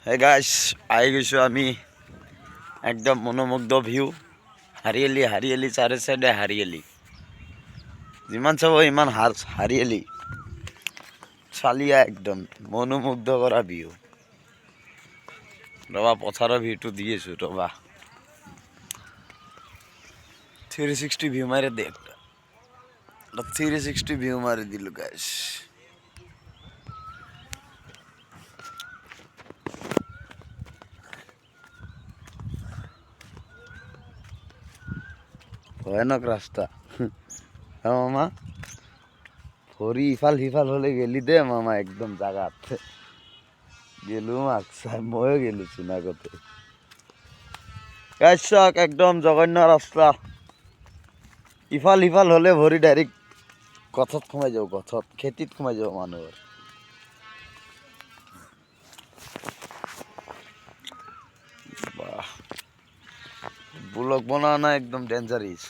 hey guys আহি গৈছোঁ আমি একদম মনোমুগ্ধ ভিউ হাৰিয়ালি হাৰিয়ালি চাৰে চাইডে হাৰিয়ালি যিমান চাব ইমান হাৰিয়ালি চালিয়া একদম মনোমুগ্ধ কৰা ভিউ ৰবা পথাৰৰ ভিউটো দি আছোঁ ৰবা 360 ভিউ মাৰি দে 360 ভিউ মাৰি দিলোঁ গাইস ভয়ানক ৰাস্তা মামা ভৰি ইফাল সিফাল হ'লে গেলি দে মামা একদম জাগাত গেলো মাক চাই ময়ো গেলোচোন আগতে গাইস চাওক একদম জঘন্য ৰাস্তা ইফাল সিফাল হ'লে ভৰি ডাইৰেক্ট গছত সোমাই যাব গছত খেতিত সোমাই যাব মানুহৰ ব্লগ বনোৱা নাই একদম ডেঞ্জাৰিছ